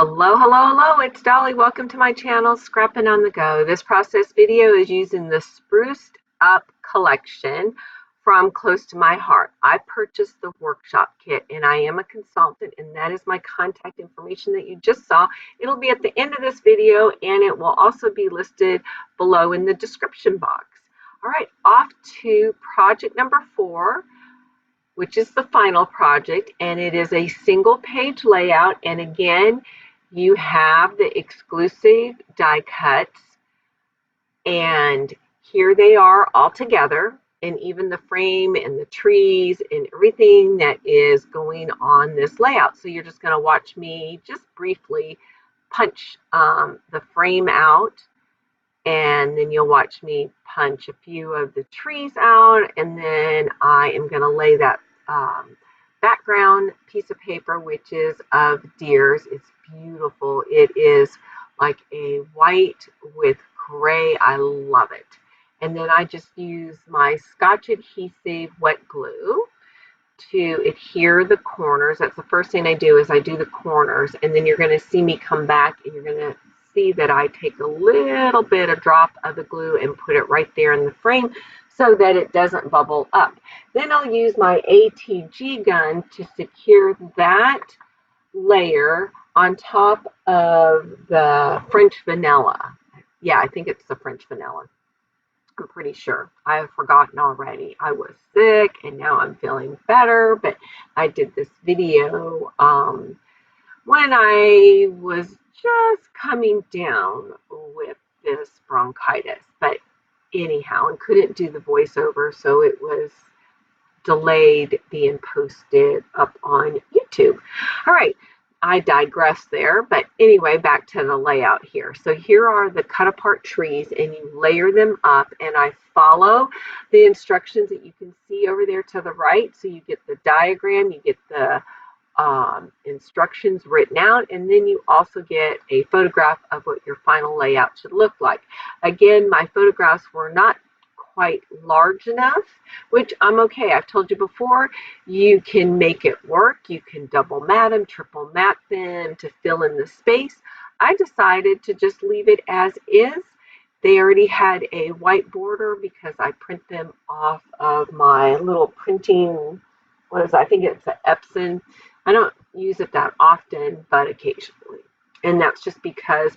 Hello, hello, hello, it's Dolly. Welcome to my channel, Scrapping on the Go. This process video is using the Spruced Up collection from Close to My Heart. I purchased the workshop kit and I am a consultant, and that is my contact information that you just saw. It'll be at the end of this video and it will also be listed below in the description box. All right, off to project number 4. Which is the final project, and it is a single page layout. And again, you have the exclusive die cuts, and here they are all together, and even the frame and the trees and everything that is going on this layout. So you're just going to watch me just briefly punch the frame out, and then you'll watch me punch a few of the trees out, and then I am going to lay that background piece of paper, which is of deers. It's beautiful. It is like a white with gray. I love it. And then I just use my Scotch adhesive wet glue to adhere the corners. That's the first thing I do, is I do the corners, and then you're going to see me come back and you're going to see that I take a little bit, a drop of the glue, and put it right there in the frame so that it doesn't bubble up. Then I'll use my ATG gun to secure that layer on top of the French vanilla. Yeah, I think it's the French vanilla. I'm pretty sure. I have forgotten already. I was sick and now I'm feeling better, but I did this video when I was just coming down with this bronchitis. But anyhow, and couldn't do the voiceover, so it was delayed being posted up on YouTube. All right, I digress there, but anyway, back to the layout here. So here are the cut apart trees, and you layer them up, and I follow the instructions that you can see over there to the right. So you get the diagram, you get the instructions written out, and then you also get a photograph of what your final layout should look like. Again, my photographs were not quite large enough, which I'm okay. I've told you before, you can make it work. You can double mat them, triple mat them to fill in the space. I decided to just leave it as is. They already had a white border because I print them off of my little printing, what is that? I think it's an Epson. I don't use it that often, but occasionally. And that's just because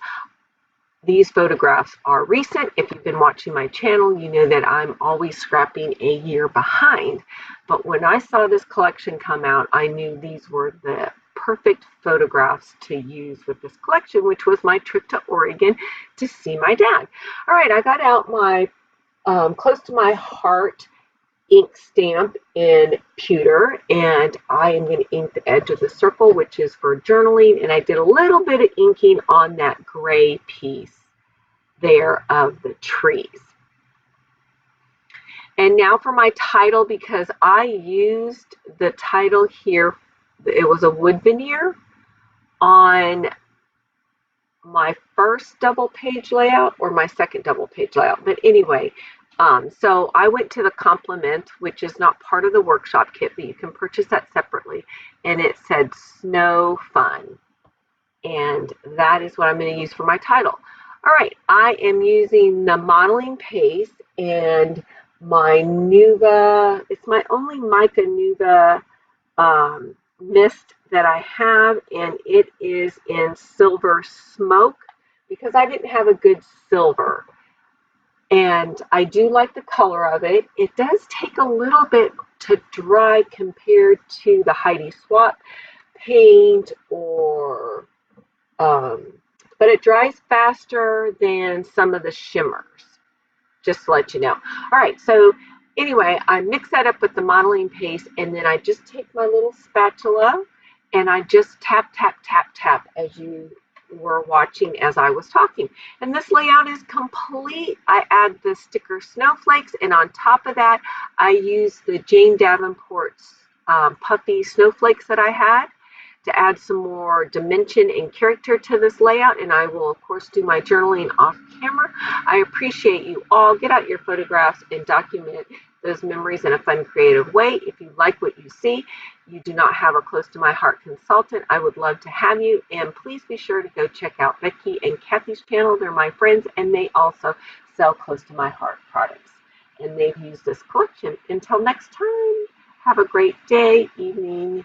these photographs are recent. If you've been watching my channel, you know that I'm always scrapping a year behind. But when I saw this collection come out, I knew these were the perfect photographs to use with this collection, which was my trip to Oregon to see my dad. All right, I got out my Close to My Heart ink stamp in pewter, and I am going to ink the edge of the circle, which is for journaling, and I did a little bit of inking on that gray piece there of the trees. And now for my title, because I used the title here, it was a wood veneer on my first double page layout or my second double page layout, but anyway, so I went to the complement, which is not part of the workshop kit, but you can purchase that separately, and it said Snow Fun, and that is what I'm going to use for my title. All right, I am using the modeling paste and my Nuva. It's my only mica Nuva mist that I have, and it is in Silver Smoke because I didn't have a good silver. And I do like the color of it. It does take a little bit to dry compared to the Heidi Swapp paint, or but it dries faster than some of the shimmers, just to let you know. All right, so anyway, I mix that up with the modeling paste, and then I just take my little spatula and I just tap, tap, tap, tap as you were watching as I was talking. And this layout is complete. I add the sticker snowflakes, and on top of that, I use the Jane Davenport's puffy snowflakes that I had to add some more dimension and character to this layout. And I will, of course, do my journaling off camera. I appreciate you all. Get out your photographs and document those memories in a fun, creative way. If you like what you see, you do not have a Close to My Heart consultant, I would love to have you. And please be sure to go check out Becky and Kathy's channel. They're my friends, and they also sell Close to My Heart products. And they've used this collection. Until next time, have a great day, evening,